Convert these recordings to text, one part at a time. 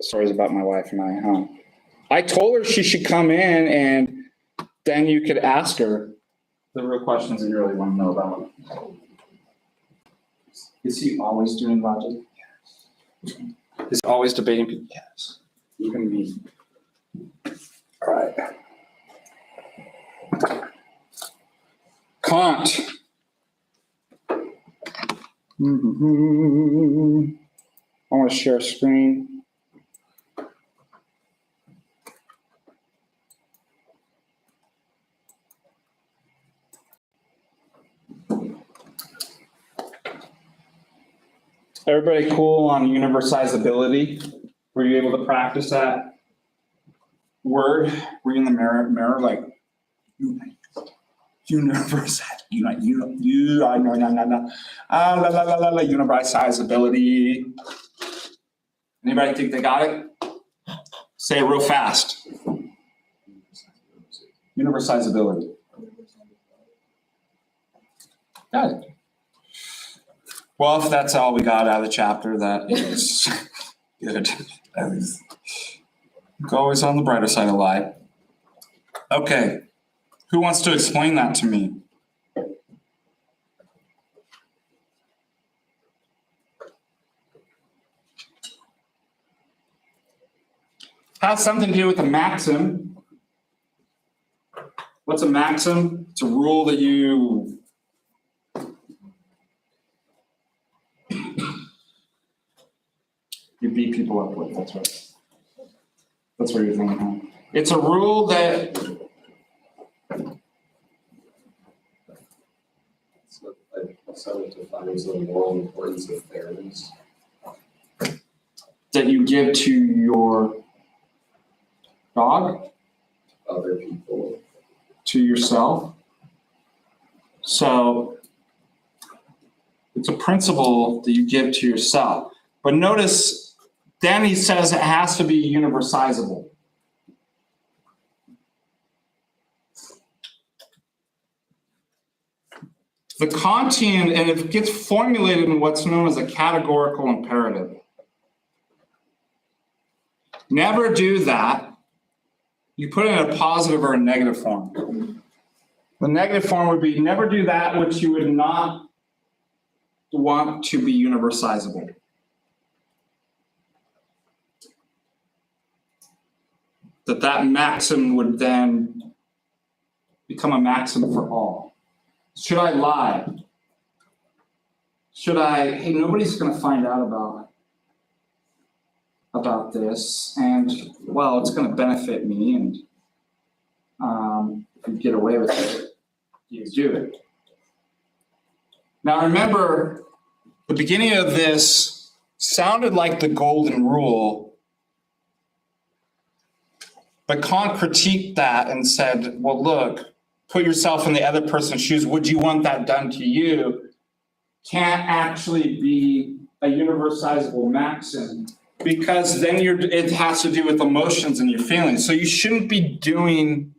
stories about my wife and I, huh? I told her she should come in and then you could ask her the real questions that you really want to know about. Is he always doing logic? Yes. Is he always debating people? Yes. Even me. All right. Kant. I want to share a screen. Everybody cool on universalizability? Were you able to practice that word? Were you in the mirror like, universalizability. Anybody think they got it? Say it real fast. Universalizability. Got it. Well, if that's all we got out of the chapter, that is good. At least always on the brighter side of life. Okay. Who wants to explain that to me? Has something to do with a maxim. What's a maxim? It's a rule that you beat people up with. That's right. That's what you're thinking. It's a rule that Someone defines the moral importance of fairness that you give to your dog, other people, to yourself. So it's a principle that you give to yourself. But notice, then he says it has to be universalizable. The Kantian, and it gets formulated in what's known as a categorical imperative. Never do that. You put it in a positive or a negative form. The negative form would be never do that which you would not want to be universalizable. That maxim would then become a maxim for all. Should I lie? Should I, hey, nobody's going to find out about this, and, well, it's going to benefit me, and if you get away with it, you do it. Now remember, the beginning of this sounded like the golden rule, but Kant critiqued that and said, well, look, put yourself in the other person's shoes. Would you want that done to you? Can't actually be a universalizable maxim because then it has to do with emotions and your feelings. So you shouldn't be doing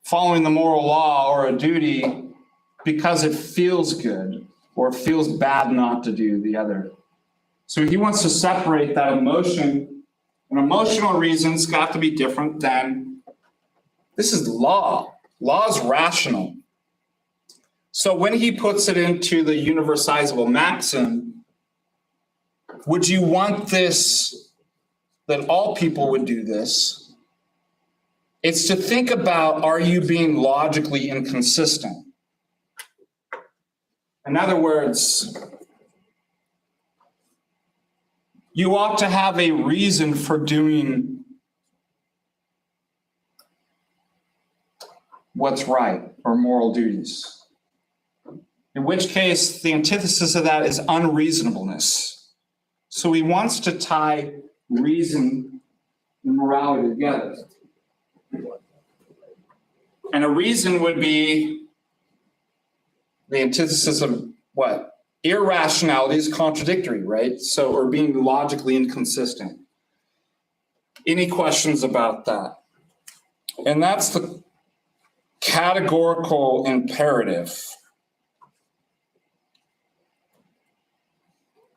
following the moral law or a duty because it feels good or it feels bad not to do the other. So he wants to separate that emotion. And emotional reasons got to be different than, this is law. Law is rational. So when he puts it into the universalizable maxim, would you want this, that all people would do this? It's to think about, are you being logically inconsistent? In other words, you ought to have a reason for doing what's right or moral duties. In which case, the antithesis of that is unreasonableness. So he wants to tie reason and morality together. And a reason would be the antithesis of what? Irrationality is contradictory, right? So, or being logically inconsistent. Any questions about that? And that's the categorical imperative.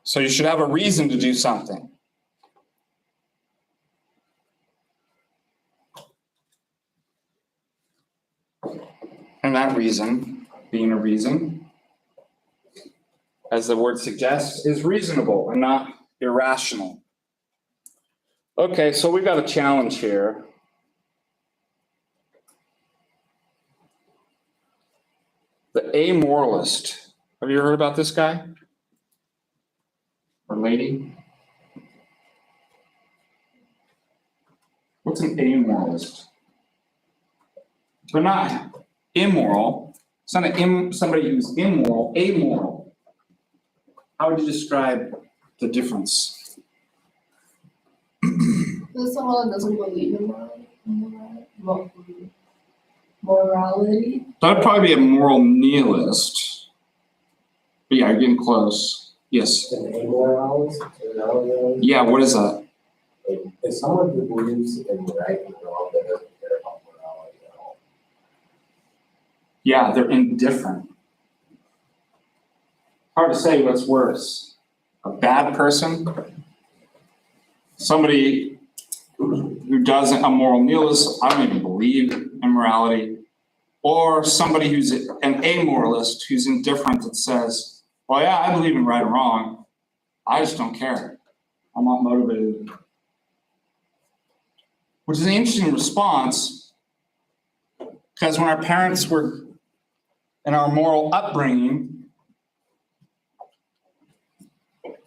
So you should have a reason to do something. And that reason, being a reason, as the word suggests, is reasonable and not irrational. Okay, so we've got a challenge here. The amoralist. Have you heard about this guy? Or lady? What's an amoralist? They're not immoral. It's not somebody who's immoral, amoral. How would you describe the difference? There's someone that doesn't believe in morality. That'd probably be a moral nihilist. But yeah, you're getting close. Yes. An amoralist? Yeah, what is that? It's someone who believes in right and wrong that doesn't care about morality at all. Yeah, they're indifferent. Hard to say what's worse. A bad person, somebody who doesn't, a moral nihilist, I don't even believe in morality, or somebody who's an amoralist who's indifferent that says, well, yeah, I believe in right and wrong. I just don't care. I'm not motivated. Which is an interesting response, because when our parents were in our moral upbringing,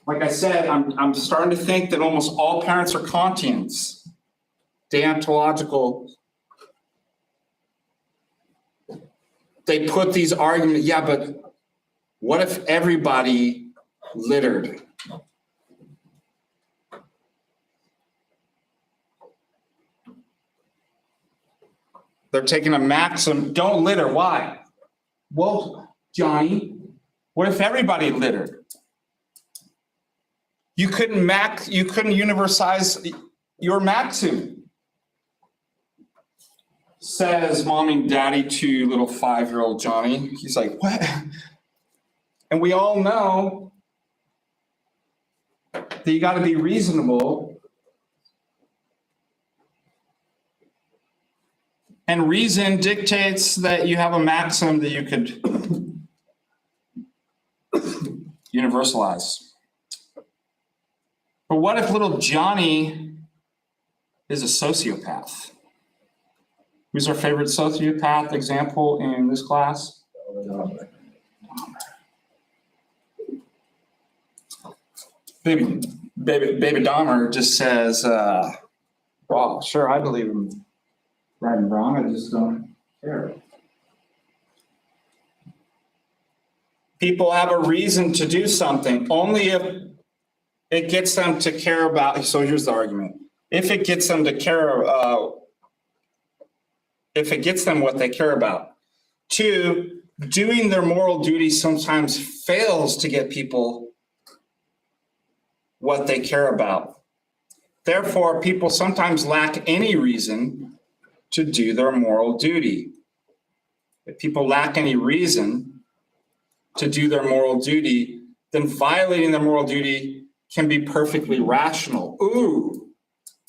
like I said, I'm starting to think that almost all parents are Kantians, deontological. They put these arguments, yeah, but what if everybody littered? They're taking a maxim, don't litter, why? Well, Johnny, what if everybody littered? You couldn't universalize your maxim. Says mommy and daddy to little 5-year-old Johnny. He's like, what? And we all know that you got to be reasonable. And reason dictates that you have a maxim that you could universalize. But what if little Johnny is a sociopath? Who's our favorite sociopath example in this class? Baby Dahmer just says, well, sure, I believe in right and wrong, I just don't care. People have a reason to do something only if it gets them to care about, so here's the argument. If it gets them to care, if it gets them what they care about. 2, doing their moral duty sometimes fails to get people what they care about. Therefore, people sometimes lack any reason to do their moral duty. If people lack any reason to do their moral duty, then violating their moral duty can be perfectly rational. Ooh,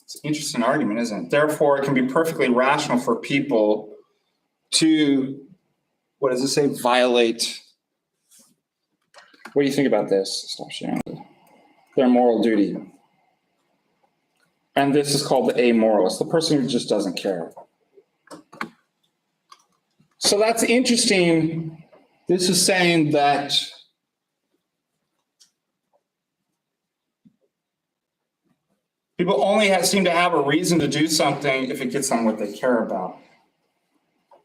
it's an interesting argument, isn't it? Therefore, it can be perfectly rational for people to, what does it say, violate. What do you think about this? Stop sharing. Their moral duty. And this is called the amoralist, the person who just doesn't care. So that's interesting. This is saying that people only seem to have a reason to do something if it gets them what they care about.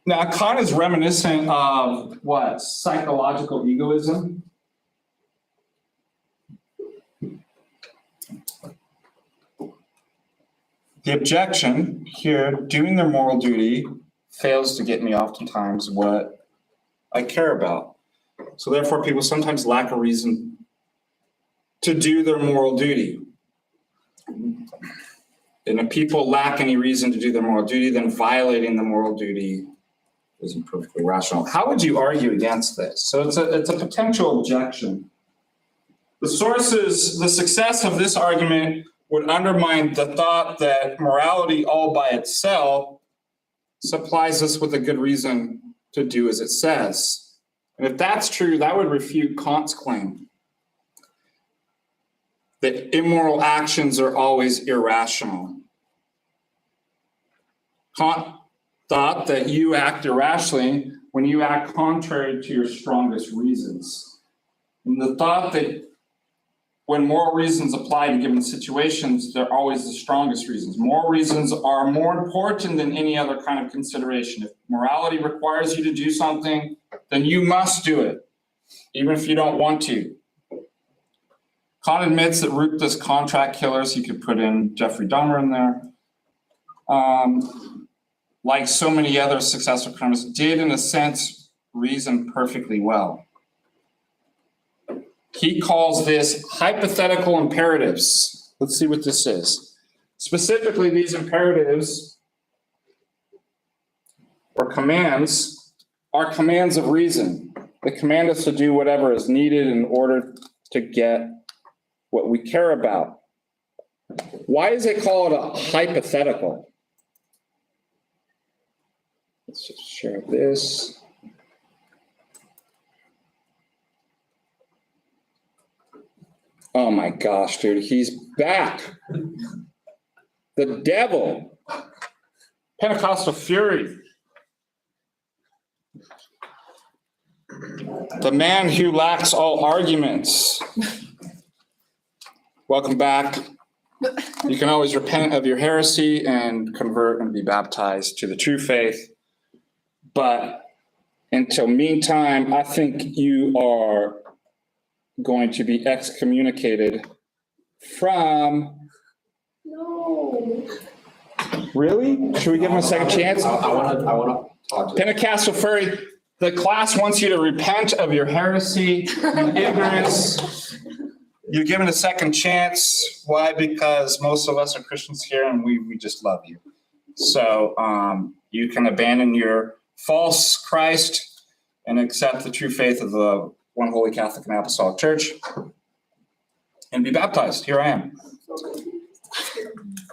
Now, Kant is reminiscent of what? Psychological egoism. The objection here, doing their moral duty, fails to get me oftentimes what I care about. So therefore, people sometimes lack a reason to do their moral duty. And if people lack any reason to do their moral duty, then violating the moral duty isn't perfectly rational. How would you argue against this? So it's a potential objection. The success of this argument would undermine the thought that morality all by itself supplies us with a good reason to do as it says. And if that's true, that would refute Kant's claim that immoral actions are always irrational. Kant thought that you act irrationally when you act contrary to your strongest reasons. And the thought that when moral reasons apply to given situations, they're always the strongest reasons. Moral reasons are more important than any other kind of consideration. If morality requires you to do something, then you must do it, even if you don't want to. Kant admits that ruthless contract killers, you could put in Jeffrey Dahmer in there, like so many other successful criminals, did in a sense reason perfectly well. He calls this hypothetical imperatives. Let's see what this is. Specifically, these imperatives or commands are commands of reason. They command us to do whatever is needed in order to get what we care about. Why is it called a hypothetical? Let's just share this. Oh my gosh, dude, he's back. The devil. Pentecostal fury. The man who lacks all arguments. Welcome back. You can always repent of your heresy and convert and be baptized to the true faith. But until meantime, I think you are going to be excommunicated from. No. Really? Should we give him a second chance? I want to talk to Pentecostal fury, the class wants you to repent of your heresy and ignorance. You're given a second chance. Why? Because most of us are Christians here and we just love you. So you can abandon your false Christ and accept the true faith of the one holy Catholic and Apostolic Church and be baptized. Here I am.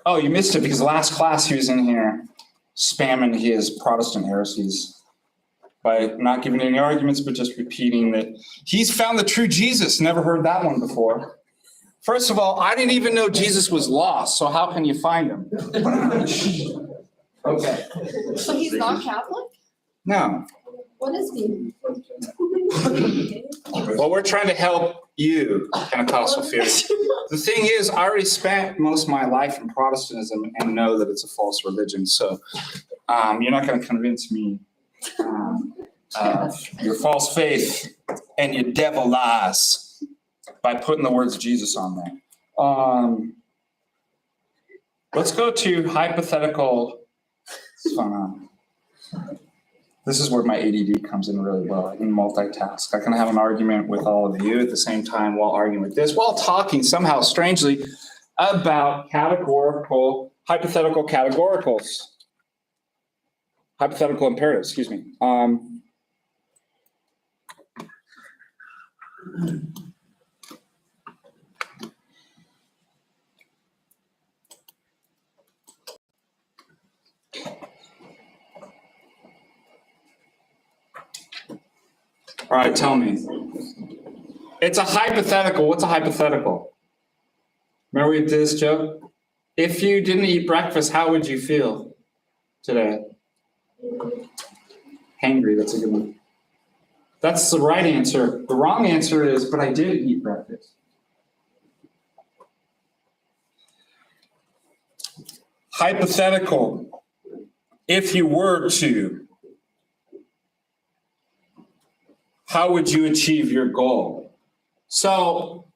Oh, you missed it because last class he was in here spamming his Protestant heresies by not giving any arguments, but just repeating that he's found the true Jesus. Never heard that one before. First of all, I didn't even know Jesus was lost, so how can you find him? Okay. So he's not Catholic? No. What is he? Well, we're trying to help you, Pentecostal fury. The thing is, I already spent most of my life in Protestantism and know that it's a false religion. So you're not going to convince me of your false faith and your devil lies by putting the words Jesus on there. Let's go to hypothetical. This is where my ADD comes in really well. I can multitask. I can have an argument with all of you at the same time while arguing with this, while talking somehow strangely about hypothetical categoricals. Hypothetical imperatives, excuse me. All right, tell me. It's a hypothetical. What's a hypothetical? Remember we did this joke? If you didn't eat breakfast, how would you feel today? Hangry, that's a good one. That's the right answer. The wrong answer is, but I did eat breakfast. Hypothetical. If you were to, how would you achieve your goal? So,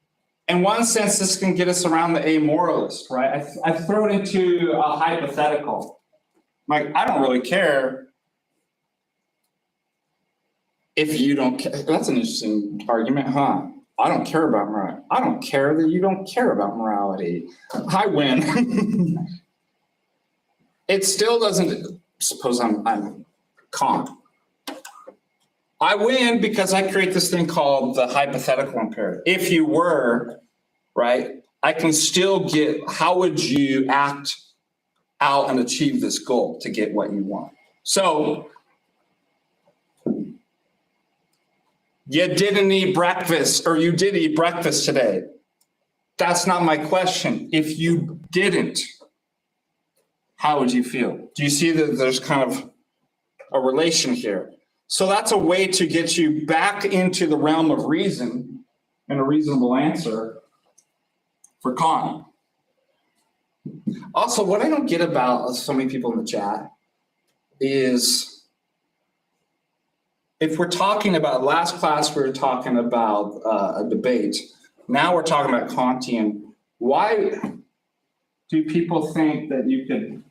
in one sense, this can get us around the amoralist, right? I throw it into a hypothetical. Like, I don't really care if you don't care. That's an interesting argument, huh? I don't care about morality. I don't care that you don't care about morality. I win. It still doesn't, suppose I'm Kant. I win because I create this thing called the hypothetical imperative. If you were, right, I can still get, how would you act out and achieve this goal to get what you want? So, you didn't eat breakfast, or you did eat breakfast today. That's not my question. If you didn't, how would you feel? Do you see that there's kind of a relation here? So that's a way to get you back into the realm of reason and a reasonable answer for Kant. Also, what I don't get about so many people in the chat is, if we're talking about, last class we were talking about a debate, now we're talking about Kantian. Why do people think that you could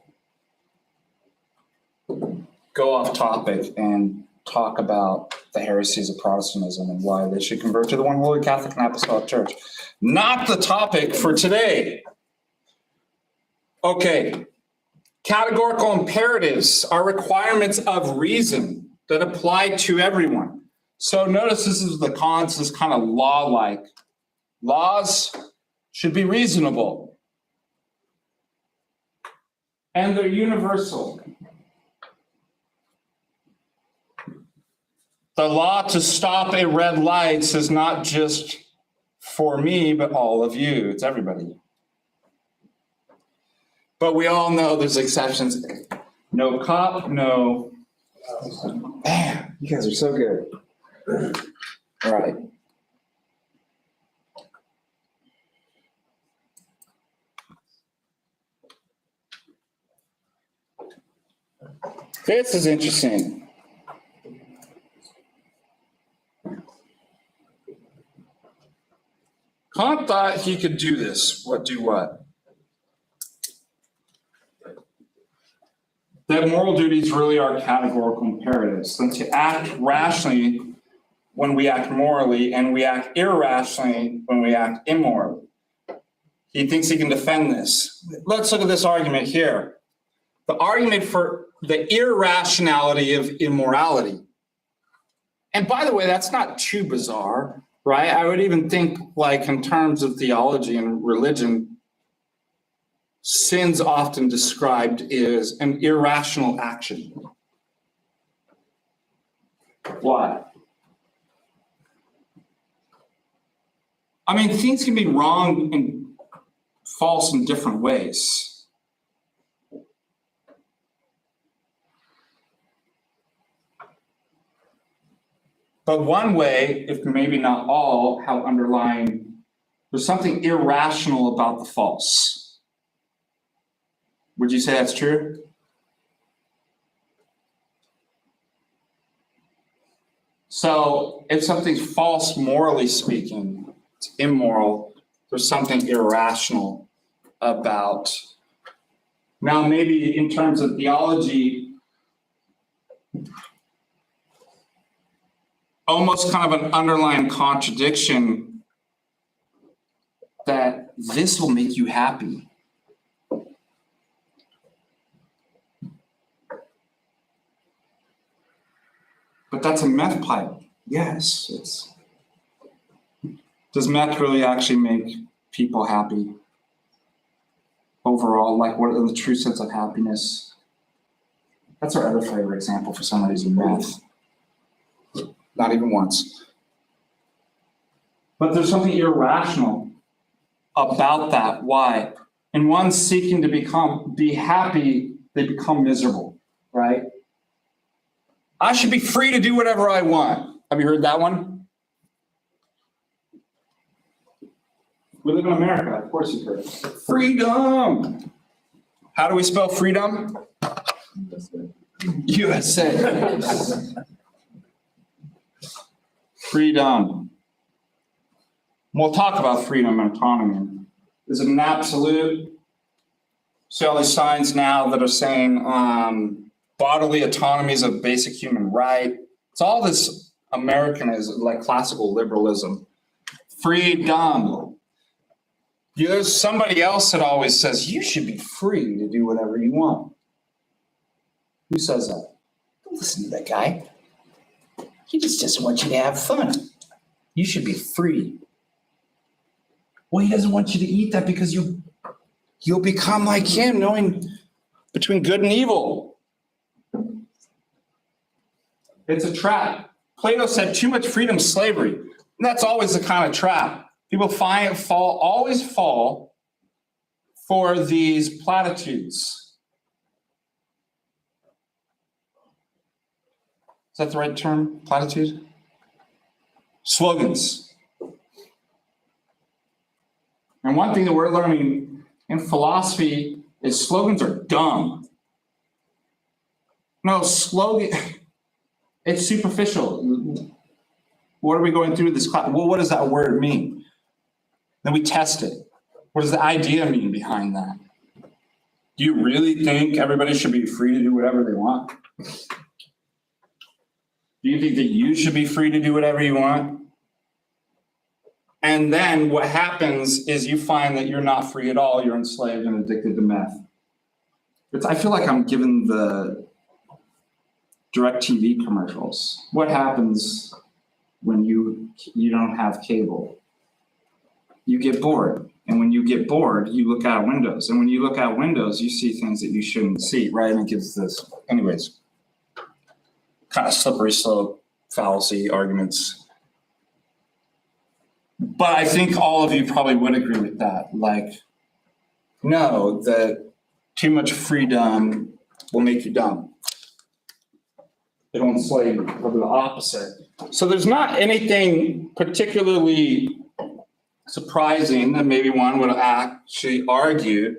go off topic and talk about the heresies of Protestantism and why they should convert to the one holy Catholic and Apostolic Church? Not the topic for today. Okay, categorical imperatives are requirements of reason that apply to everyone. So notice this is the Kant's, this kind of law-like. Laws should be reasonable. And they're universal. The law to stop a red light is not just for me, but all of you. It's everybody. But we all know there's exceptions. No cop, no. Man, you guys are so good. All right. This is interesting. Kant thought he could do this. Do what? That moral duties really are categorical imperatives. And to act rationally when we act morally, and we act irrationally when we act immorally. He thinks he can defend this. Let's look at this argument here. The argument for the irrationality of immorality. And by the way, that's not too bizarre, right? I would even think, like, in terms of theology and religion, sin's often described as an irrational action. Why? I mean, things can be wrong and false in different ways. But one way, if maybe not all, how underlying, there's something irrational about the false. Would you say that's true? So if something's false, morally speaking, it's immoral, there's something irrational about. Now, maybe in terms of theology, almost kind of an underlying contradiction that this will make you happy. But that's a meth pipe. Yes, it's. Does meth really actually make people happy overall? Like, what are the true sense of happiness? That's our other favorite example for somebody who's in meth. Not even once. But there's something irrational about that. Why? In one seeking to be happy, they become miserable, right? I should be free to do whatever I want. Have you heard that one? We live in America, of course you've heard it. Freedom! How do we spell freedom? USA. Freedom. We'll talk about freedom and autonomy. Is it an absolute? See all these signs now that are saying bodily autonomy is a basic human right. It's all this Americanism, like classical liberalism. Freedom. There's somebody else that always says you should be free to do whatever you want. Who says that? Don't listen to that guy. He just doesn't want you to have fun. You should be free. Well, he doesn't want you to eat that because you'll become like him, knowing between good and evil. It's a trap. Plato said too much freedom is slavery. And that's always the kind of trap. People always fall for these platitudes. Is that the right term? Platitude? Slogans. And one thing that we're learning in philosophy is slogans are dumb. No, it's superficial. What are we going through this class? Well, what does that word mean? Then we test it. What does the idea mean behind that? Do you really think everybody should be free to do whatever they want? Do you think that you should be free to do whatever you want? And then what happens is you find that you're not free at all. You're enslaved and addicted to meth. I feel like I'm given the DirecTV commercials. What happens when you don't have cable? You get bored. And when you get bored, you look out windows. And when you look out windows, you see things that you shouldn't see, right? And it gives this, anyways, kind of slippery slope fallacy arguments. But I think all of you probably would agree with that. Like, no, that too much freedom will make you dumb. It'll enslave you, or the opposite. So there's not anything particularly surprising that maybe one would actually argue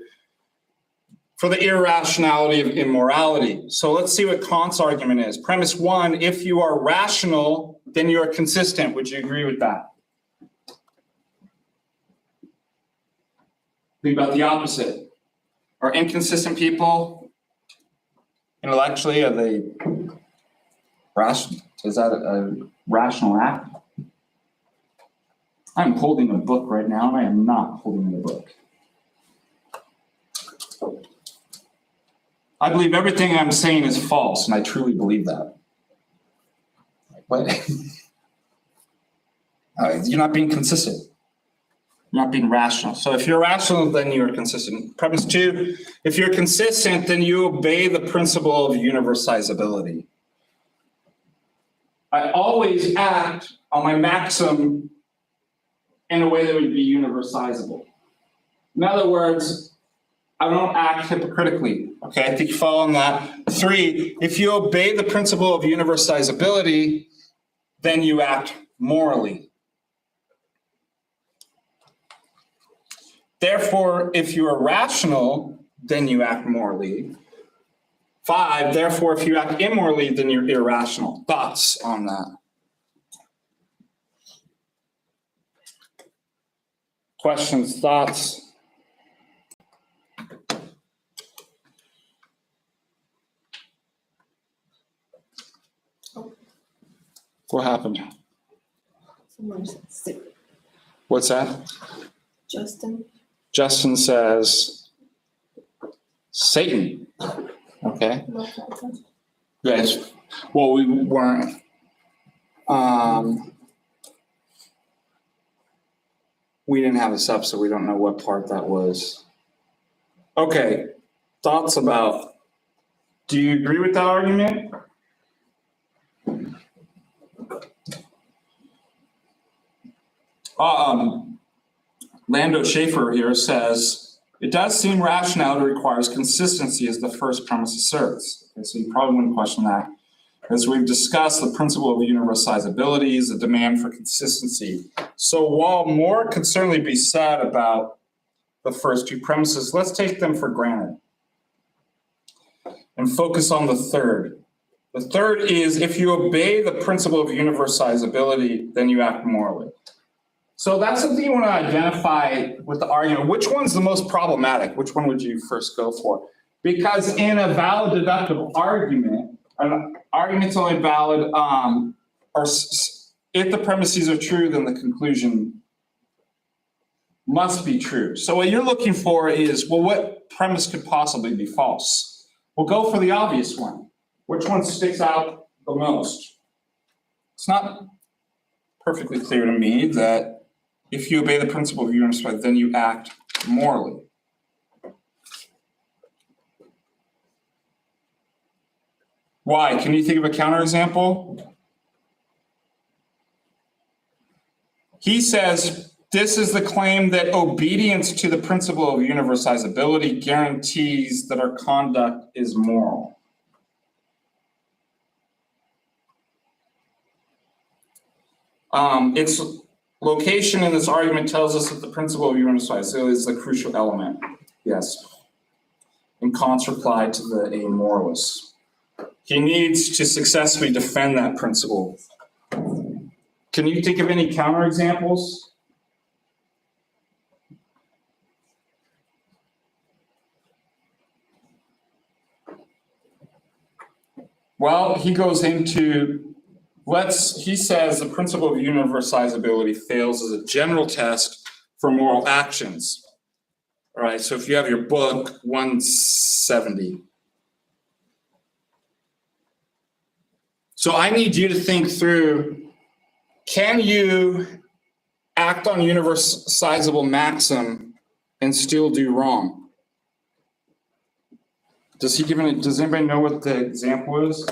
for the irrationality of immorality. So let's see what Kant's argument is. Premise one, if you are rational, then you are consistent. Would you agree with that? Think about the opposite. Are inconsistent people intellectually, are they rational? Is that a rational act? I'm holding a book right now, and I am not holding the book. I believe everything I'm saying is false, and I truly believe that. What? You're not being consistent. You're not being rational. So if you're rational, then you're consistent. Premise two, if you're consistent, then you obey the principle of universalizability. I always act on my maxim in a way that would be universalizable. In other words, I don't act hypocritically. Okay, I think you follow on that. Three, if you obey the principle of universalizability, then you act morally. Therefore, if you are rational, then you act morally. 5, therefore, if you act immorally, then you're irrational. Thoughts on that? Questions, thoughts? What happened? Someone said sick. What's that? Justin. Justin says, Satan. Okay. No content. Yes. Well, we weren't. We didn't have this up, so we don't know what part that was. Okay. Thoughts about, do you agree with that argument? Lando Schaefer here says, it does seem rationality requires consistency as the first premise asserts. Okay, so you probably wouldn't question that. As we've discussed, the principle of universalizability is a demand for consistency. So while more could certainly be said about the first two premises, let's take them for granted and focus on the third. The third is, if you obey the principle of universalizability, then you act morally. So that's something you want to identify with the argument. Which one's the most problematic? Which one would you first go for? Because in a valid deductive argument, an argument's only valid, or if the premises are true, then the conclusion must be true. So what you're looking for is, well, what premise could possibly be false? We'll go for the obvious one. Which one sticks out the most? it's not perfectly clear to me that if you obey the principle of universal right, then you act morally. Why? Can you think of a counterexample? He says, this is the claim that obedience to the principle of universalizability guarantees that our conduct is moral. Its location in this argument tells us that the principle of universalizability is the crucial element. Yes. In Kant's reply to the amoralist. He needs to successfully defend that principle. Can you think of any counterexamples? Well, he goes into, he says the principle of universalizability fails as a general test for moral actions. All right, so if you have your book, 170. So I need you to think through, can you act on universalizable maxim and still do wrong? Does anybody know what the example is?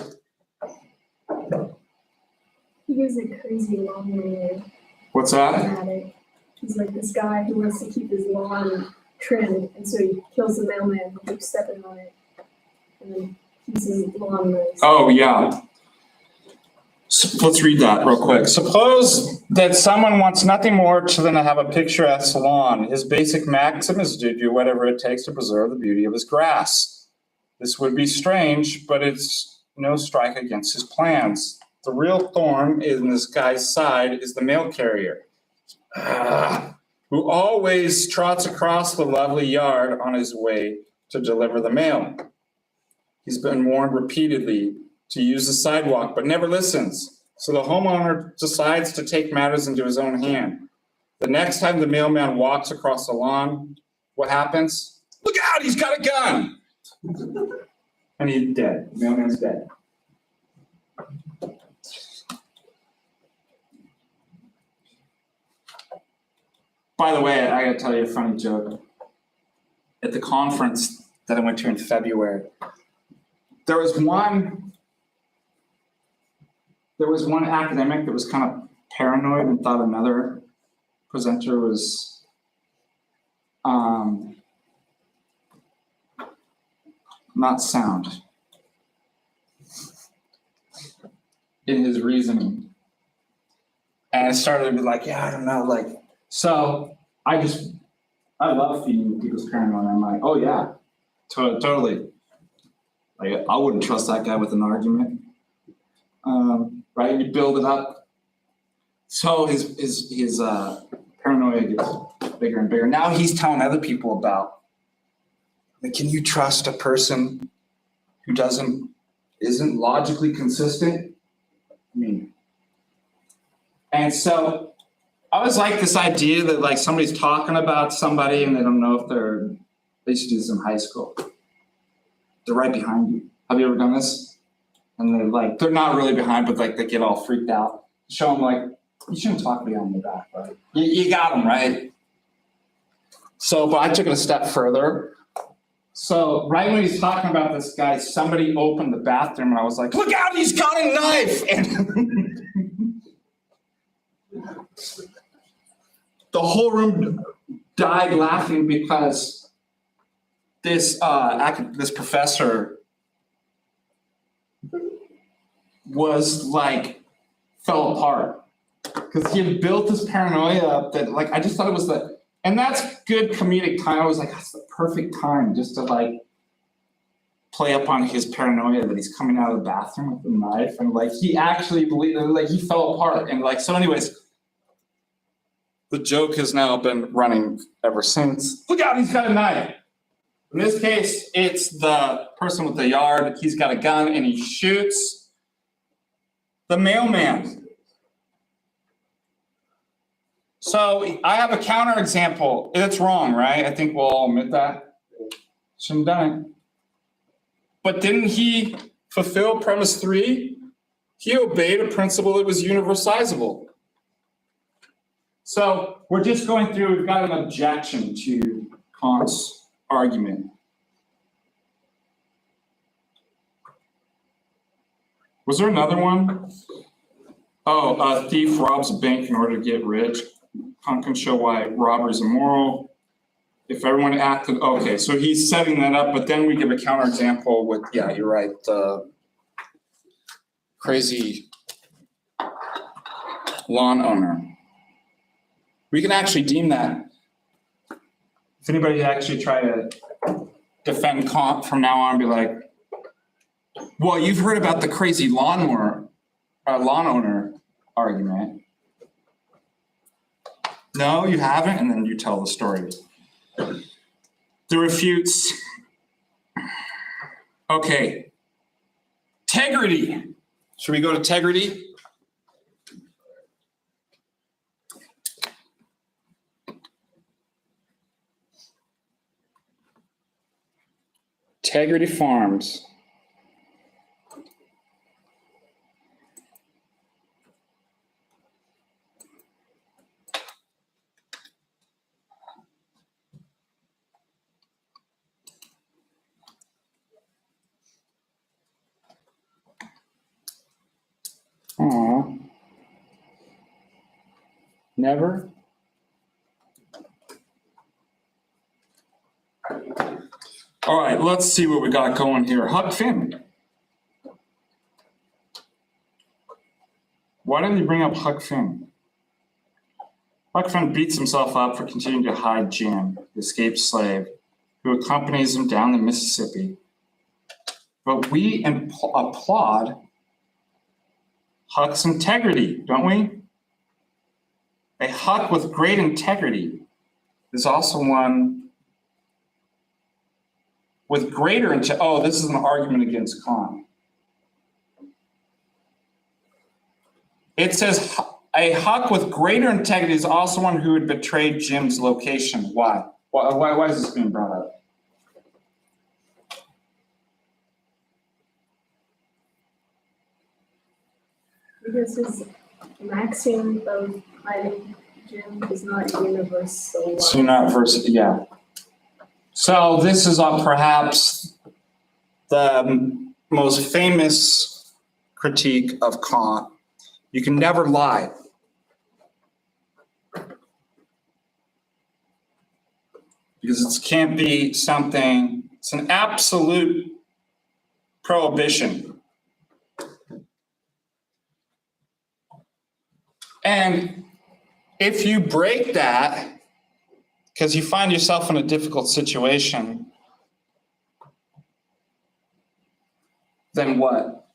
He gives a crazy long-winded What's that? dramatic. He's like this guy who wants to keep his lawn trimmed, and so he kills the mailman who keeps stepping on it, and then keeps his lawn nice. Oh, yeah. So let's read that real quick. Suppose that someone wants nothing more than to have a picturesque lawn. His basic maxim is to do whatever it takes to preserve the beauty of his grass. This would be strange, but it's no strike against his plans. The real thorn in this guy's side is the mail carrier, who always trots across the lovely yard on his way to deliver the mail. He's been warned repeatedly to use the sidewalk, but never listens. So the homeowner decides to take matters into his own hand. The next time the mailman walks across the lawn, what happens? Look out, he's got a gun! And he's dead. The mailman's dead. By the way, I gotta tell you a funny joke. At the conference that I went to in February, there was one academic that was kind of paranoid and thought another presenter was not sound in his reasoning. And I started to be like, yeah, I don't know, like, so I love feeding people's paranoia. I'm like, oh yeah, totally. Like, I wouldn't trust that guy with an argument. Right, you build it up. So his paranoia gets bigger and bigger. Now he's telling other people about, like, can you trust a person who isn't logically consistent? I mean, and so I was like this idea that like somebody's talking about somebody and they don't know if they used to do this in high school. They're right behind you. Have you ever done this? And they're not really behind, but like they get all freaked out. Show them like, you shouldn't talk behind your back, right? You got them, right? So, but I took it a step further. So right when he's talking about this guy, somebody opened the bathroom and I was like, look out, he's got a knife! And the whole room died laughing because this professor was like, fell apart. Because he had built this paranoia up that like, I just thought it was and that's good comedic time. I was like, that's the perfect time just to like play up on his paranoia that he's coming out of the bathroom with a knife. And like, he actually believed that like he fell apart. And like, so anyways, the joke has now been running ever since. Look out, he's got a knife. In this case, it's the person with the yard. He's got a gun and he shoots the mailman. So I have a counterexample. It's wrong, right? I think we'll all admit that. Shouldn't have done it. But didn't he fulfill premise 3? He obeyed a principle that was universalizable. So we're just going through, we've got an objection to Kant's argument. Was there another one? Oh, a thief robs a bank in order to get rich. Kant can show why robbery is immoral. If everyone acted, okay, so he's setting that up, but then we give a counterexample with, yeah, you're right, crazy lawn owner. We can actually deem that. If anybody actually try to defend Kant from now on, be like, well, you've heard about the crazy lawn owner argument. No, you haven't, and then you tell the story. The refutes. Okay. Integrity. Should we go to integrity? Integrity Farms. Aw. Never? All right, let's see what we got going here. Huck Finn. Why didn't you bring up Huck Finn? Huck Finn beats himself up for continuing to hide Jim, the escaped slave, who accompanies him down the Mississippi. But we applaud Huck's integrity, don't we? A Huck with great integrity is also one with greater integrity. Oh, this is an argument against Kant. It says a Huck with greater integrity is also one who would betray Jim's location. Why? Why is this being brought up? Because his maxim of hiding Jim is not universal. So not versus, yeah. So this is perhaps the most famous critique of Kant. You can never lie. Because it can't be something, it's an absolute prohibition. And if you break that, because you find yourself in a difficult situation, then what?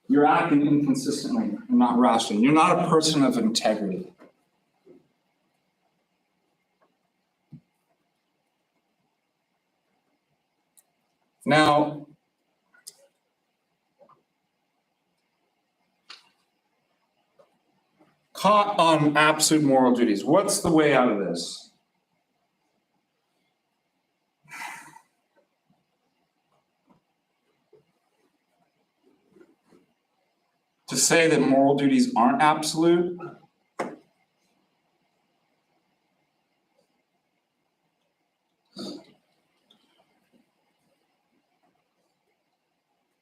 You're acting inconsistently and not rationally. You're not a person of integrity. Now, Kant on absolute moral duties. What's the way out of this? To say that moral duties aren't absolute?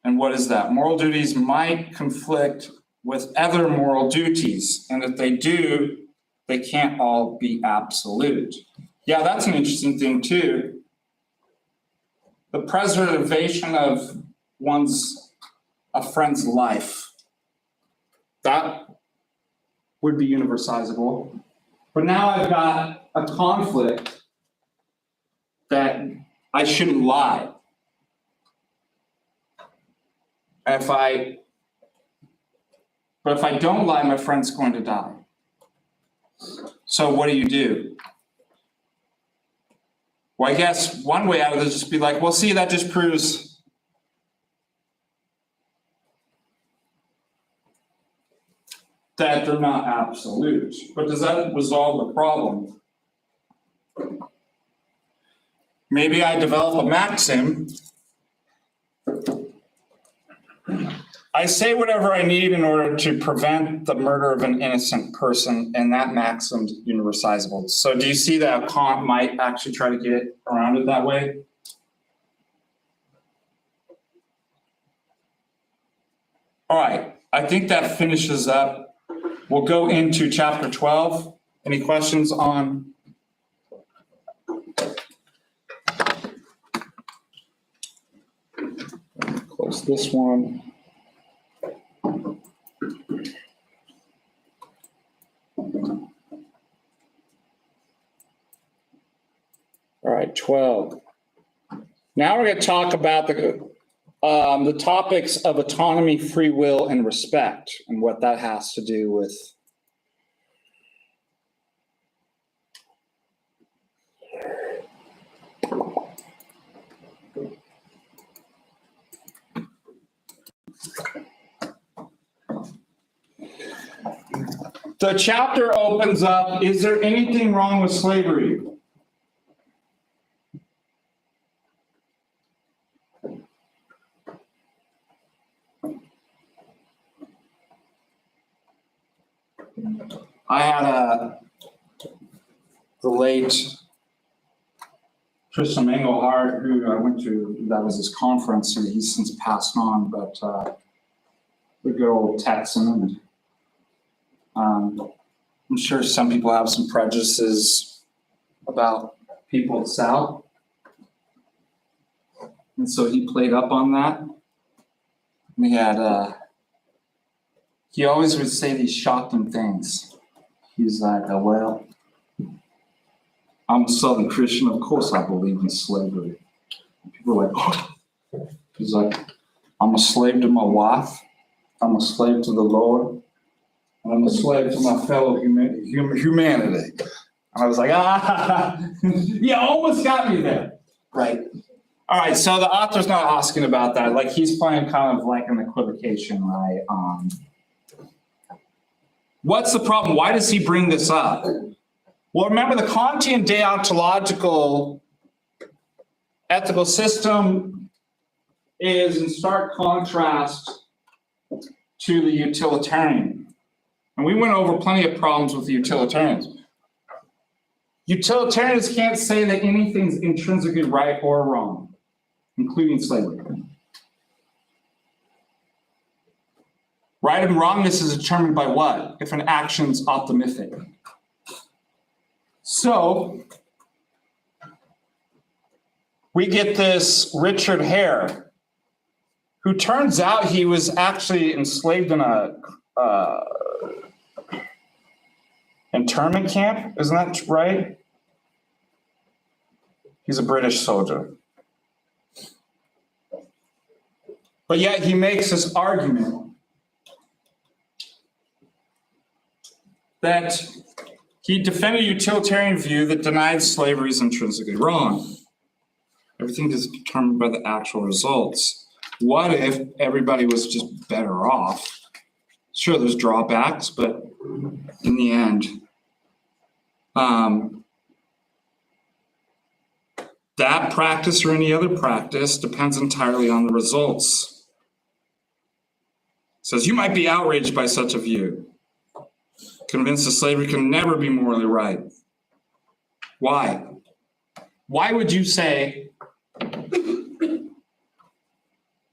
And what is that? Moral duties might conflict with other moral duties, and if they do, they can't all be absolute. Yeah, that's an interesting thing too. The preservation of a friend's life, that would be universalizable. But now I've got a conflict that I shouldn't lie. But if I don't lie, my friend's going to die. So what do? Well, I guess one way out of this is just be like, well, see, that just proves that they're not absolute. But does that resolve the problem? Maybe I develop a maxim I say whatever I need in order to prevent the murder of an innocent person, and that maxim's universalizable. So do you see that Kant might actually try to get around it that way? All right, I think that finishes up. We'll go into chapter 12. Any questions on? Close this one. All right, 12. Now we're going to talk about the topics of autonomy, free will, and respect, and what that has to do with the chapter opens up, is there anything wrong with slavery? I had the late Tristan Engelhardt, who I went to, that was his conference, and he's since passed on, but the good old Texan. And I'm sure some people have some prejudices about people at South. And so he played up on that. We had, he always would say these shocking things. He's like, well, I'm a Southern Christian. Of course I believe in slavery. And people are like, oh. He's like, I'm a slave to my wife. I'm a slave to the Lord. And I'm a slave to my fellow humanity. And I was like, you almost got me there. Right. All right, so the author's not asking about that. Like, he's playing kind of like an equivocation, right? What's the problem? Why does he bring this up? Well, remember, the Kantian deontological ethical system is in stark contrast to the utilitarian. And we went over plenty of problems with the utilitarians. Utilitarians can't say that anything's intrinsically right or wrong, including slavery. Right and wrongness is determined by what? If an action's optimific. So we get this Richard Hare, who turns out he was actually enslaved in a internment camp. Isn't that right? He's a British soldier. But yet he makes this argument that he defended a utilitarian view that denied slavery is intrinsically wrong. Everything is determined by the actual results. What if everybody was just better off? Sure, there's drawbacks, but in the end, that practice or any other practice depends entirely on the results. It says you might be outraged by such a view, convinced that slavery can never be morally right. Why? Why would you say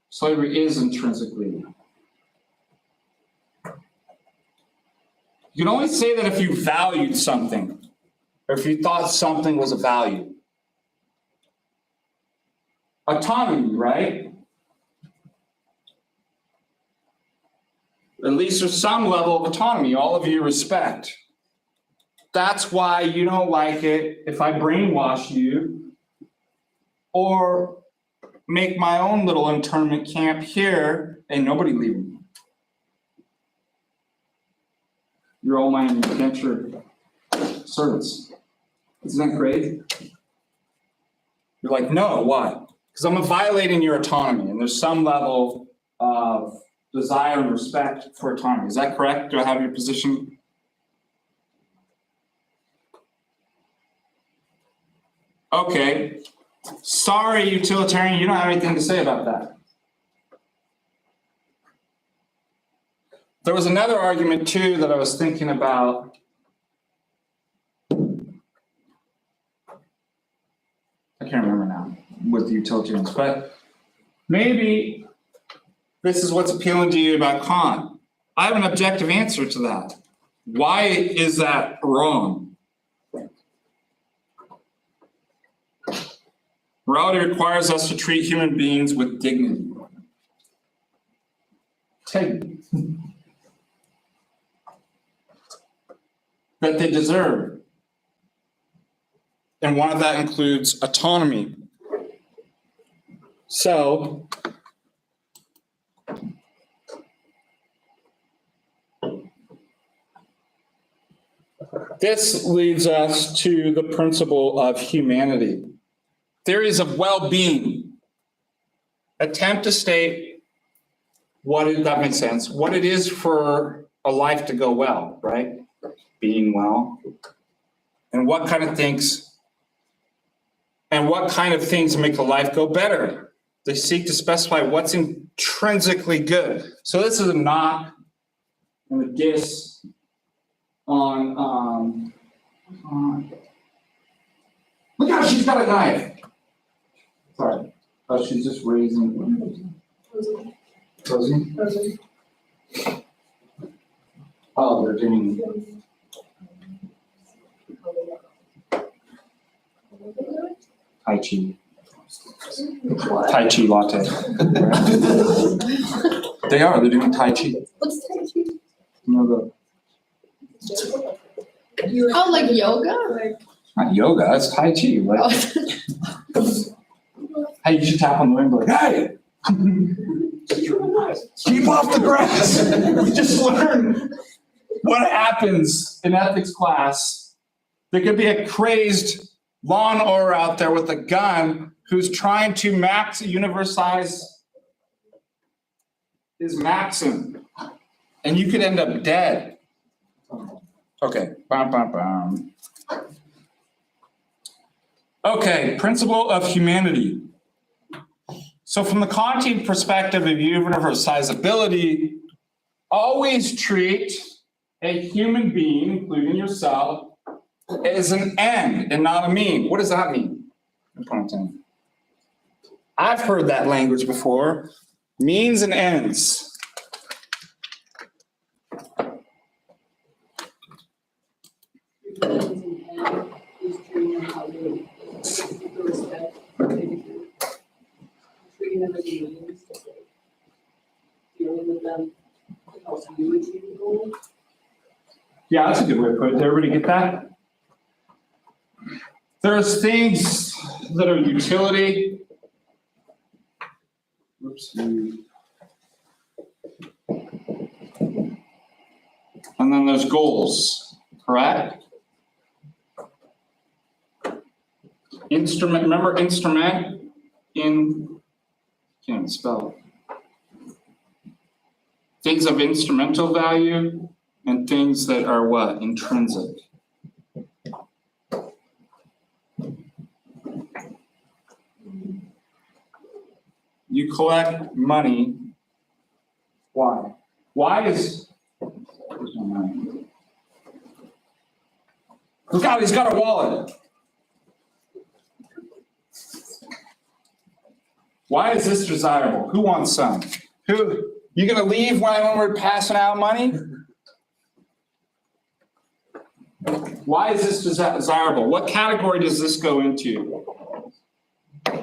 slavery is intrinsically? You can only say that if you valued something, or if you thought something was a value. Autonomy, right? At least there's some level of autonomy. All of you respect. That's why you don't like it if I brainwash you or make my own little internment camp here and nobody leaving me. You're all my indentured servants. Isn't that great? You're like, no, why? Because I'm violating your autonomy, and there's some level of desire and respect for autonomy. Is that correct? Do I have your position? Okay. Sorry, utilitarian, you don't have anything to say about that. There was another argument too that I was thinking about. I can't remember now with the utilitarians, but maybe this is what's appealing to you about Kant. I have an objective answer to that. Why is that wrong? Morality requires us to treat human beings with dignity. Dignity. That they deserve. And one of that includes autonomy. So, this leads us to the principle of humanity. Theories of well-being attempt to state what it, that makes sense, what it is for a life to go well, right? Being well. And what kind of things make a life go better. They seek to specify what's intrinsically good. So this is a knock and a diss on look how she's got a knife. Sorry. Oh, she's just raising. Closing? Oh, they're doing Tai Chi. Tai Chi latte. They're doing Tai Chi. What's Tai Chi? You know, Oh, like yoga? not yoga, that's Tai Chi. Like, Oh. hey, you should tap on the window like, hey! Keep off the grass. We just learned what happens in ethics class. There could be a crazed lawn ower out there with a gun who's trying to universalize his maxim, and you could end up dead. Okay. Bum, bum, bum. Okay, principle of humanity. So from the Kantian perspective of universalizability, always treat a human being, including yourself, as an end and not a mean. What does that mean? I've heard that language before. Means and ends. Yeah, that's a good way to put it. Did everybody get that? There's things that are utility. Oops. And then there's goals, correct? Instrument, remember instrument in, can't spell. Things of instrumental value and things that are what? Intrinsic. You collect money. Why? Why is, where's my money? Look out, he's got a wallet. Why is this desirable? Who wants some? Who, you gonna leave when we're passing out money? Why is this desirable? What category does this go into?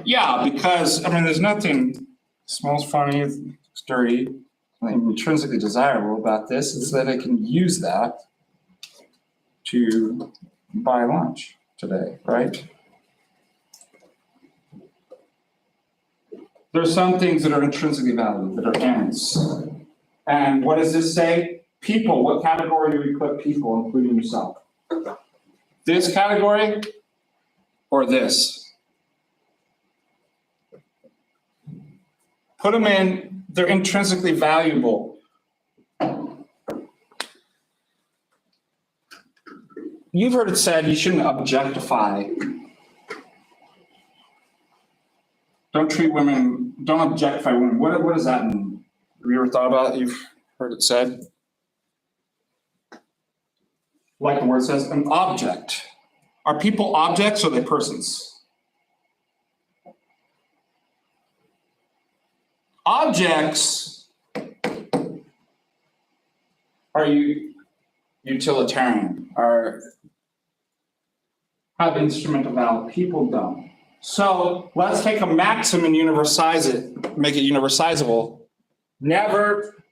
Yeah, because, I mean, there's nothing, smells funny, it's dirty, nothing intrinsically desirable about this. Is that I can use that to buy lunch today, right? There are some things that are intrinsically valued, that are ends. And what does this say? People, what category do we put people, including yourself? This category or this? Put them in, they're intrinsically valuable. You've heard it said you shouldn't objectify. Don't treat women, don't objectify women. What does that mean? Have you ever thought about it? You've heard it said? like the word says, an object. Are people objects or are they persons? Objects are utilitarian, have instrumental value. People don't. So let's take a maxim and universalize it, make it universalizable. Never,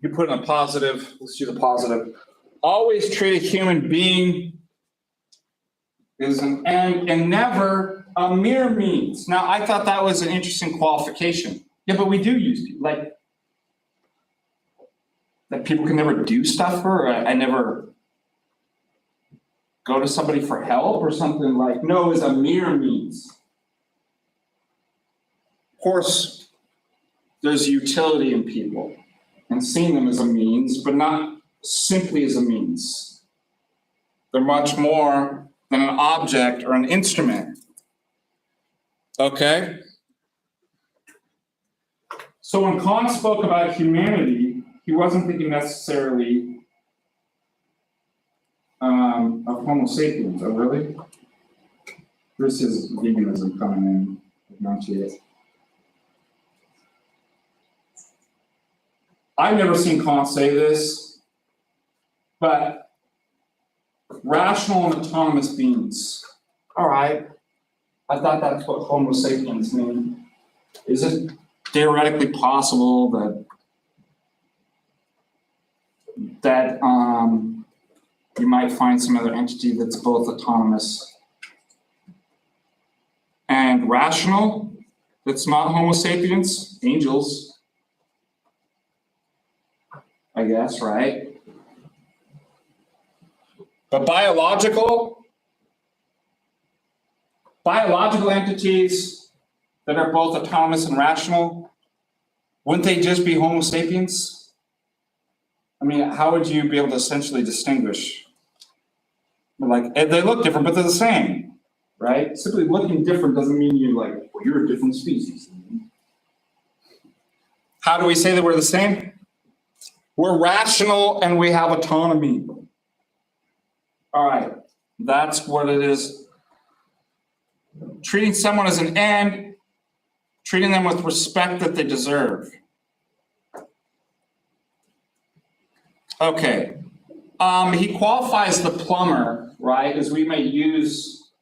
you put in a positive, let's do the positive. Always treat a human being as an end and never a mere means. Now, I thought that was an interesting qualification. Yeah, but we do use, like, that people can never do stuff for, or I never go to somebody for help or something, like, no is a mere means. Of course, there's utility in people and seeing them as a means, but not simply as a means. They're much more than an object or an instrument. Okay? So when Kant spoke about humanity, he wasn't thinking necessarily of Homo sapiens. Oh, really? This is veganism coming in. Enunciate. I've never seen Kant say this, but rational and autonomous beings. All right. I thought that's what Homo sapiens mean. Is it theoretically possible that you might find some other entity that's both autonomous and rational, that's not Homo sapiens? Angels, I guess, right? But biological entities that are both autonomous and rational, wouldn't they just be Homo sapiens? I mean, how would you be able to essentially distinguish? Like, they look different, but they're the same, right? Simply looking different doesn't mean you're like, well, you're a different species. How do we say that we're the same? We're rational and we have autonomy. All right, that's what it is. Treating someone as an end, treating them with respect that they deserve. Okay, he qualifies the plumber, right, as we may use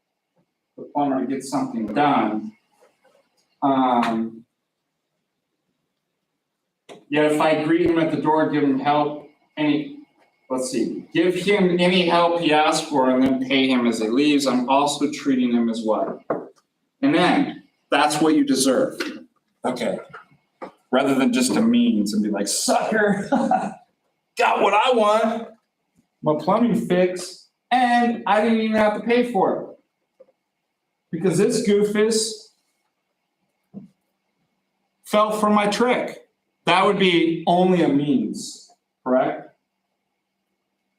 the plumber to get something done. Yet if I greet him at the door, give him help, give him any help he asks for and then pay him as he leaves, I'm also treating him as what? An end. That's what you deserve. Okay. Rather than just a means and be like, sucker, got what I want, my plumbing fixed, and I didn't even have to pay for it. Because this goofus fell for my trick. That would be only a means, correct?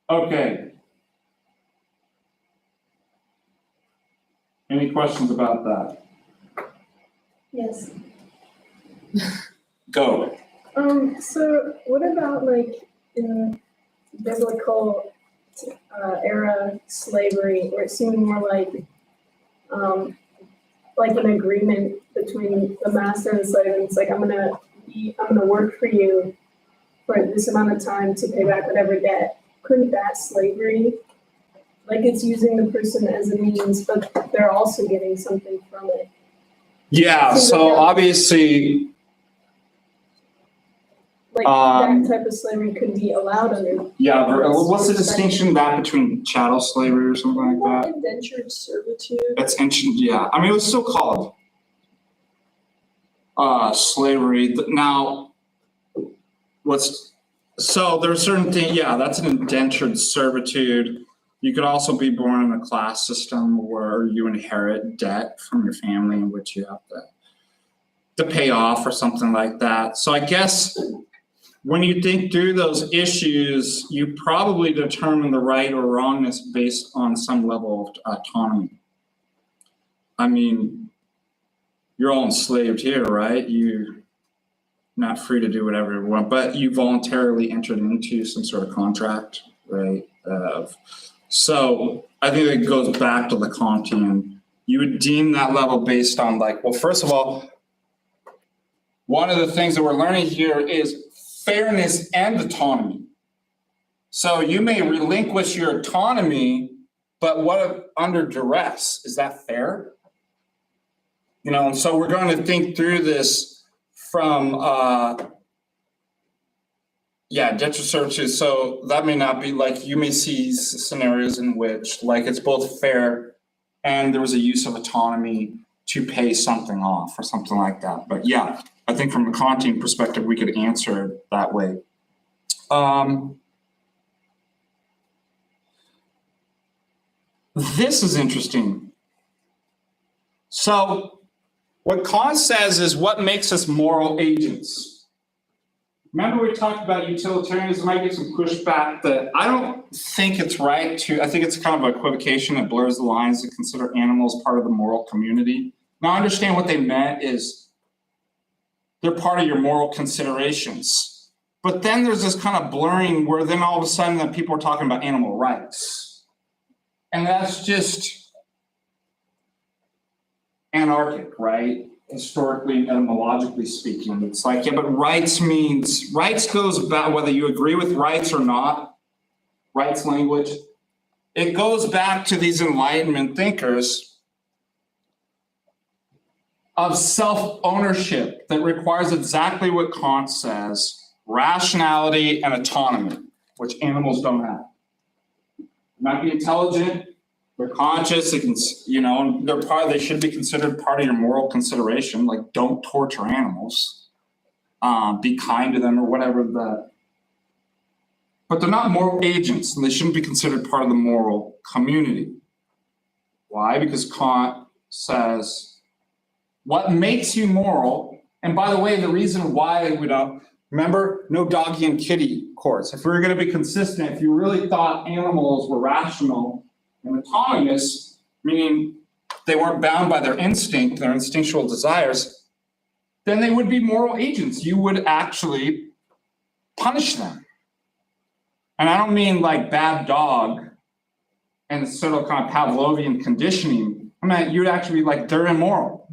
Okay. Any questions about that? Yes. Go. So what about like in biblical era slavery, where it seemed more like an agreement between the master and the slave, and it's like I'm gonna work for you for this amount of time to pay back whatever debt. Couldn't that slavery? Like it's using the person as a means, but they're also getting something from it. Yeah, so obviously, Like that type of slavery could be allowed under. yeah, what's the distinction that between chattel slavery or something like that? Indentured servitude. That's ancient, yeah. I mean, it was still called slavery. Now, so there's certain things, yeah, that's an indentured servitude. You could also be born in a class system where you inherit debt from your family in which you have to pay off or something like that. So I guess when you think through those issues, you probably determine the right or wrongness based on some level of autonomy. I mean, you're all enslaved here, right? You're not free to do whatever you want, but you voluntarily entered into some sort of contract, right? So I think it goes back to the Kantian. You would deem that level based on like, well, first of all, one of the things that we're learning here is fairness and autonomy. So you may relinquish your autonomy, but what if under duress? Is that fair? You know, and so we're going to think through this from debt servitude. So that may not be like, you may see scenarios in which like it's both fair and there was a use of autonomy to pay something off or something like that. But yeah, I think from a Kantian perspective, we could answer it that way. This is interesting. So what Kant says is what makes us moral agents. Remember we talked about utilitarianism. I get some pushback that I don't think it's right to, I think it's kind of an equivocation that blurs the lines to consider animals part of the moral community. Now I understand what they meant is they're part of your moral considerations. But then there's this kind of blurring where then all of a sudden that people are talking about animal rights. And that's just anarchic, right? Historically and etymologically speaking. It's like, yeah, but rights goes back, whether you agree with rights or not, rights language, it goes back to these Enlightenment thinkers of self-ownership that requires exactly what Kant says, rationality and autonomy, which animals don't have. They might be intelligent, they're conscious, they can, you know, they should be considered part of your moral consideration, like don't torture animals, be kind to them or whatever but they're not moral agents and they shouldn't be considered part of the moral community. Why? Because Kant says, what makes you moral, and by the way, the reason why we don't, remember, no doggy and kitty courts. If we were going to be consistent, if you really thought animals were rational and autonomous, meaning they weren't bound by their instinct, their instinctual desires, then they would be moral agents. You would actually punish them. And I don't mean like bad dog and sort of kind of Pavlovian conditioning. I mean, you'd actually be like, they're immoral.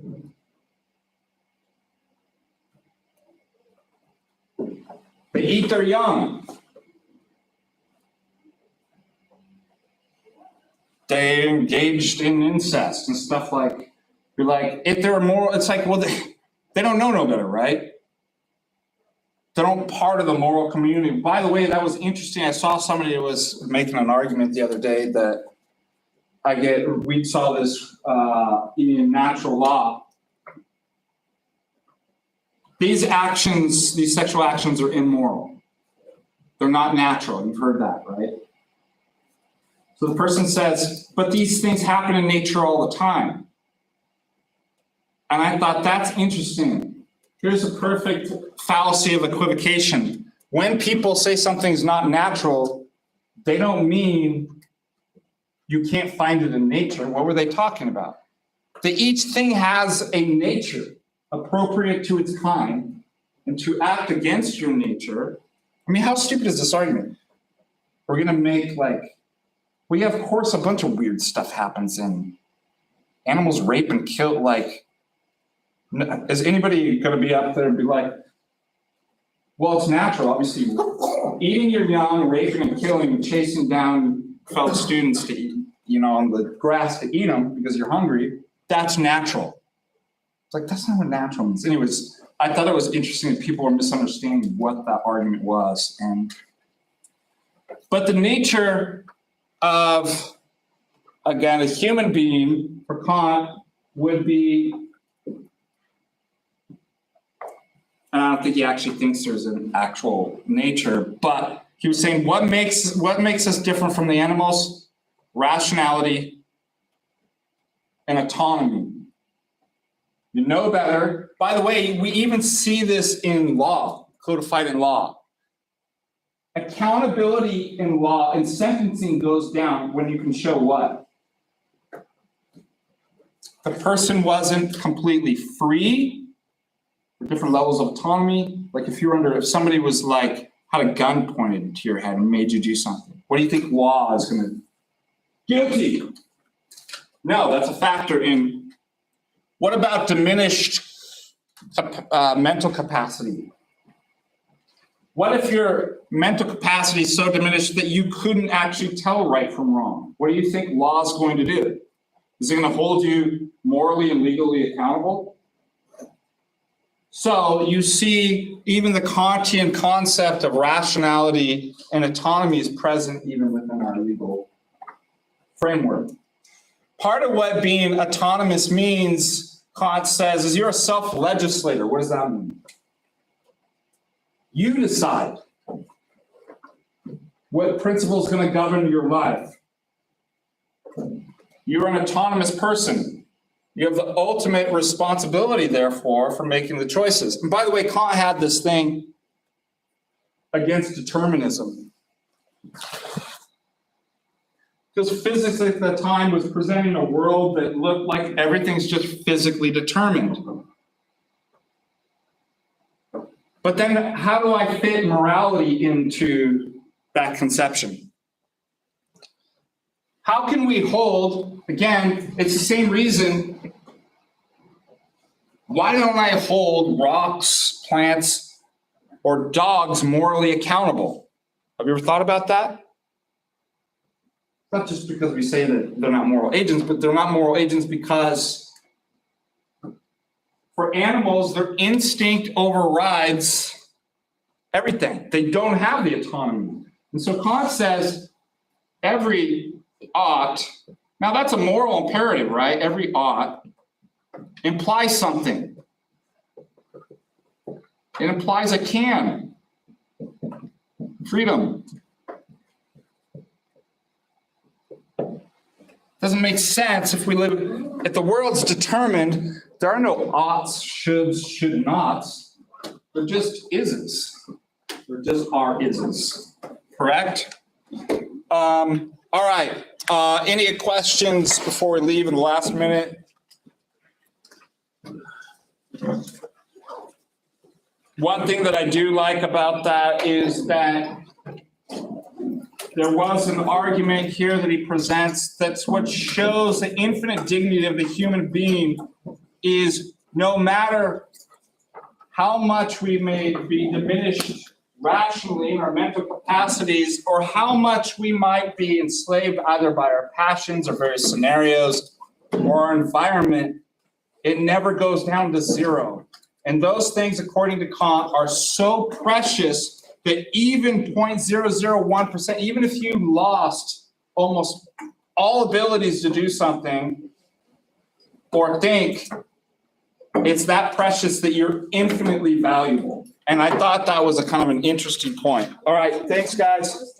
They eat their young. They engaged in incest and stuff like, you're like, if they're moral, it's like, well, they don't know no better, right? They're not part of the moral community. By the way, that was interesting. I saw somebody that was making an argument the other day that we saw this in natural law. These actions, these sexual actions are immoral. They're not natural. You've heard that, right? So the person says, but these things happen in nature all the time. And I thought, that's interesting. Here's a perfect fallacy of equivocation. When people say something's not natural, they don't mean you can't find it in nature. What were they talking about? That each thing has a nature appropriate to its kind, and to act against your nature. I mean, how stupid is this argument? We're going to make like, well, yeah, of course, a bunch of weird stuff happens in animals rape and kill. Like, is anybody going to be up there and be like, well, it's natural, obviously, eating your young, raping and killing, and chasing down fellow students to eat, you know, on the grass to eat them because you're hungry, that's natural. It's like, that's not what natural means. Anyways, I thought it was interesting that people were misunderstanding what that argument was. But the nature of, again, a human being for Kant would be, and I don't think he actually thinks there's an actual nature, but he was saying what makes us different from the animals? Rationality and autonomy. You know better. By the way, we even see this in law, codified in law. Accountability in law and sentencing goes down when you can show what? The person wasn't completely free, different levels of autonomy. Like if somebody was like, had a gun pointed to your head and made you do something. What do you think law is going to? Guilty. No, that's a factor in. What about diminished mental capacity? What if your mental capacity is so diminished that you couldn't actually tell right from wrong? What do you think law is going to do? Is it going to hold you morally and legally accountable? So you see, even the Kantian concept of rationality and autonomy is present even within our legal framework. Part of what being autonomous means, Kant says, is you're a self-legislator. What does that mean? You decide what principle is going to govern your life. You're an autonomous person. You have the ultimate responsibility, therefore, for making the choices. And by the way, Kant had this thing against determinism. Because physics at the time was presenting a world that looked like everything's just physically determined. But then how do I fit morality into that conception? How can we hold, again, it's the same reason, why don't I hold rocks, plants, or dogs morally accountable? Have you ever thought about that? Not just because we say that they're not moral agents, but they're not moral agents because for animals, their instinct overrides everything. They don't have the autonomy. And so Kant says every ought, now that's a moral imperative, right? Every ought implies something. It implies a can. Freedom. Doesn't make sense if we live, if the world's determined, there are no oughts, shoulds, should nots. There just isn't. There just are isn't. Correct? All right. Any questions before we leave in the last minute? One thing that I do like about that is that there was an argument here that he presents that's what shows the infinite dignity of the human being is no matter how much we may be diminished rationally in our mental capacities or how much we might be enslaved either by our passions or various scenarios or our environment, it never goes down to zero. And those things, according to Kant, are so precious that even 0.001%, even if you lost almost all abilities to do something or think, it's that precious that you're infinitely valuable. And I thought that was a kind of an interesting point. All right, thanks, guys.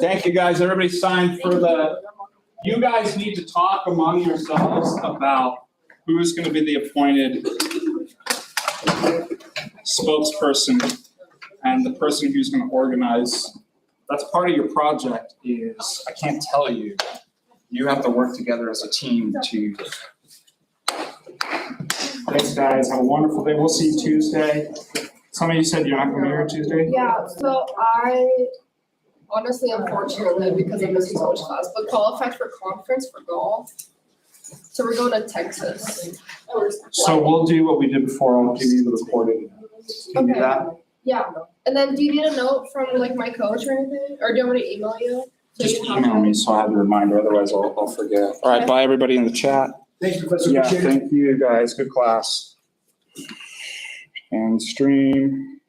Thank you, guys. Everybody signed for the... You guys need to talk among yourselves about who's going to be the appointed spokesperson and the person who's going to organize. That's part of your project is, I can't tell you, you have to work together as a team to... Thanks, guys. Have a wonderful day. We'll see you Tuesday. Some of you said you're not going to be here Tuesday? Yeah, so I honestly, unfortunately, because I missed so much class, but qualified for conference for golf. So we're going to Texas. So we'll do what we did before. I'll give you the recording. Can you do that? Yeah, and then do you need a note from like my coach or anything? Or do you want me to email you? So Just you can email me so I have the reminder, otherwise I'll forget. All right, bye everybody in the chat. Thanks, Professor. Yeah, Appreciate it. thank you guys, good class. And stream.